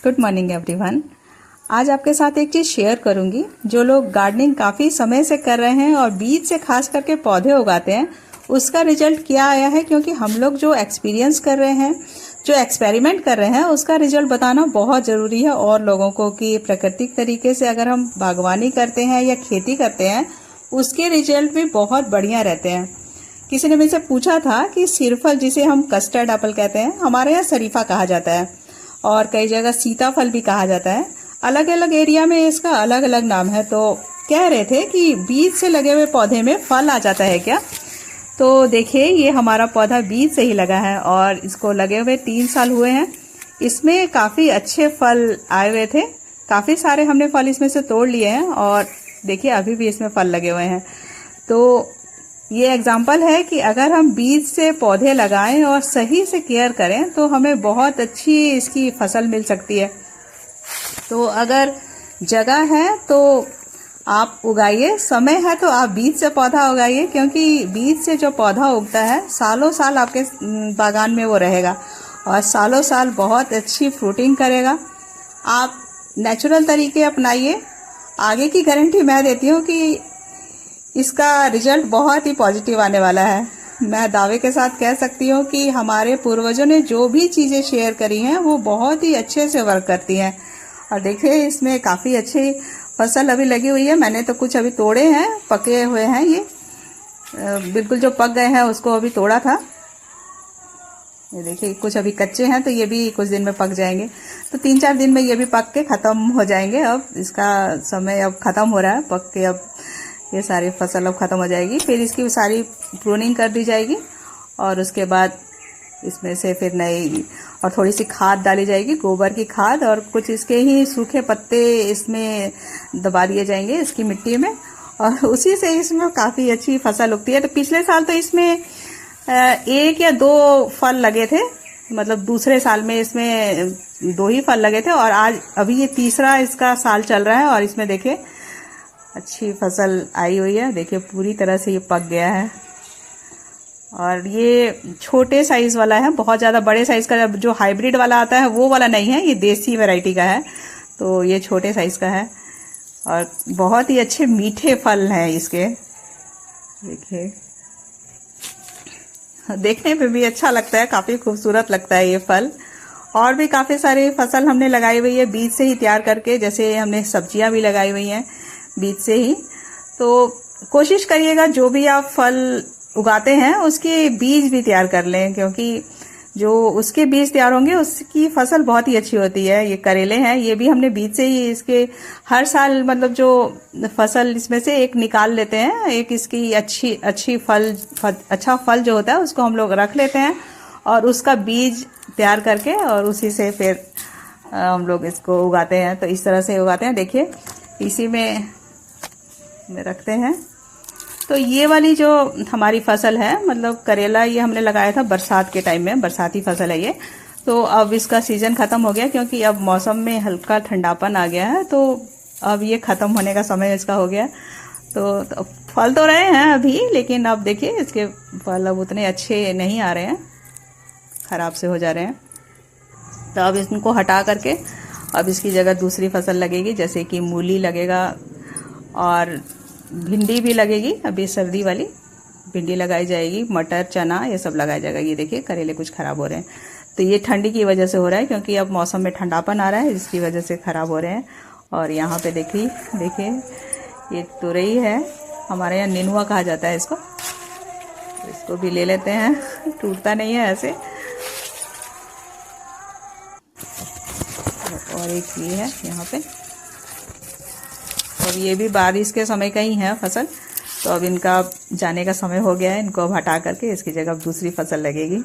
Good morning everyone. आज आपके साथ एक चीज़ शेयर करूंगी। जो लोग गार्डनिंग काफ़ी समय से कर रहे हैं और बीज से खास करके पौधे उगाते हैं, उसका रिजल्ट क्या आया है, क्योंकि हम लोग जो एक्सपीरियंस कर रहे हैं, जो एक्सपेरिमेंट कर रहे हैं, उसका रिजल्ट बताना बहुत ज़रूरी है और लोगों को कि प्राकृतिक तरीके से अगर हम बागवानी करते हैं या खेती करते हैं, उसके रिजल्ट भी बहुत बढ़िया रहते हैं। किसी ने मुझसे पूछा था कि सीरफल, जिसे हम कस्टर्ड एप्पल कहते हैं, हमारे यहाँ शरीफा कहा जाता है और कई जगह सीताफल भी कहा जाता है। अलग अलग एरिया में इसका अलग अलग नाम है। तो कह रहे थे कि बीज से लगे हुए पौधे में फल आ जाता है क्या? तो देखिए, ये हमारा पौधा बीज से ही लगा है और इसको लगे हुए 3 साल हुए हैं। इसमें काफ़ी अच्छे फल आए हुए थे। काफ़ी सारे हमने फल इसमें से तोड़ लिए हैं और देखिए अभी भी इसमें फल लगे हुए हैं। तो ये एग्जाम्पल है कि अगर हम बीज से पौधे लगाएं और सही से केयर करें तो हमें बहुत अच्छी इसकी फसल मिल सकती है। तो अगर जगह है तो आप उगाइए, समय है तो आप बीज से पौधा उगाइए, क्योंकि बीज से जो पौधा उगता है सालों साल आपके बागान में वो रहेगा और सालों साल बहुत अच्छी फ्रूटिंग करेगा। आप नेचुरल तरीके अपनाइए, आगे की गारंटी मैं देती हूँ कि इसका रिजल्ट बहुत ही पॉजिटिव आने वाला है। मैं दावे के साथ कह सकती हूँ कि हमारे पूर्वजों ने जो भी चीज़ें शेयर करी हैं वो बहुत ही अच्छे से वर्क करती हैं। और देखिए, इसमें काफ़ी अच्छी फसल अभी लगी हुई है। मैंने तो कुछ अभी तोड़े हैं, पके हुए हैं। ये बिल्कुल जो पक गए हैं उसको अभी तोड़ा था। ये देखिए, कुछ अभी कच्चे हैं तो ये भी कुछ दिन में पक जाएंगे। तो 3-4 दिन में ये भी पक के ख़त्म हो जाएंगे। अब इसका समय अब ख़त्म हो रहा है, पक के अब ये सारी फसल अब ख़त्म हो जाएगी। फिर इसकी सारी प्रूनिंग कर दी जाएगी और उसके बाद इसमें से फिर नई और थोड़ी सी खाद डाली जाएगी, गोबर की खाद, और कुछ इसके ही सूखे पत्ते इसमें दबा दिए जाएंगे इसकी मिट्टी में, और उसी से इसमें काफ़ी अच्छी फसल उगती है। तो पिछले साल तो इसमें 1 या 2 फल लगे थे, मतलब दूसरे साल में इसमें 2 ही फल लगे थे और आज अभी ये तीसरा इसका साल चल रहा है और इसमें देखिए अच्छी फसल आई हुई है। देखिए पूरी तरह से ये पक गया है और ये छोटे साइज वाला है, बहुत ज़्यादा बड़े साइज का जो हाइब्रिड वाला आता है वो वाला नहीं है, ये देसी वैरायटी का है। तो ये छोटे साइज का है और बहुत ही अच्छे मीठे फल हैं इसके। देखिए, देखने पे भी अच्छा लगता है, काफ़ी खूबसूरत लगता है ये फल। और भी काफ़ी सारी फसल हमने लगाई हुई है बीज से ही तैयार करके, जैसे हमने सब्जियां भी लगाई हुई हैं बीज से ही। तो कोशिश करिएगा जो भी आप फल उगाते हैं उसके बीज भी तैयार कर लें, क्योंकि जो उसके बीज तैयार होंगे उसकी फसल बहुत ही अच्छी होती है। ये करेले हैं, ये भी हमने बीज से ही इसके हर साल मतलब जो फसल इसमें से एक निकाल लेते हैं, एक इसकी अच्छी अच्छा फल जो होता है उसको हम लोग रख लेते हैं और उसका बीज तैयार करके और उसी से फिर हम लोग इसको उगाते हैं। तो इस तरह से उगाते हैं। देखिए, इसी में रखते हैं। तो ये वाली जो हमारी फसल है, मतलब करेला, ये हमने लगाया था बरसात के टाइम में, बरसाती फसल है ये। तो अब इसका सीजन ख़त्म हो गया, क्योंकि अब मौसम में हल्का ठंडापन आ गया है, तो अब ये ख़त्म होने का समय इसका हो गया। तो फल तो रहे हैं अभी, लेकिन अब देखिए इसके फल अब उतने अच्छे नहीं आ रहे हैं, ख़राब से हो जा रहे हैं। तो अब इनको हटा करके अब इसकी जगह दूसरी फसल लगेगी, जैसे कि मूली लगेगा और भिंडी भी लगेगी। अभी सर्दी वाली भिंडी लगाई जाएगी, मटर, चना, ये सब लगाया जाएगा। ये देखिए करेले कुछ ख़राब हो रहे हैं, तो ये ठंडी की वजह से हो रहा है, क्योंकि अब मौसम में ठंडापन आ रहा है, जिसकी वजह से ख़राब हो रहे हैं। और यहाँ पे देखिए ये तुरई है, हमारे यहाँ नेनुआ कहा जाता है इसको। इसको भी ले लेते हैं, टूटता नहीं है ऐसे। और एक ये है यहाँ पे, और ये भी बारिश के समय का ही है फसल। तो अब इनका जाने का समय हो गया है, इनको अब हटा करके इसकी जगह दूसरी फसल लगेगी।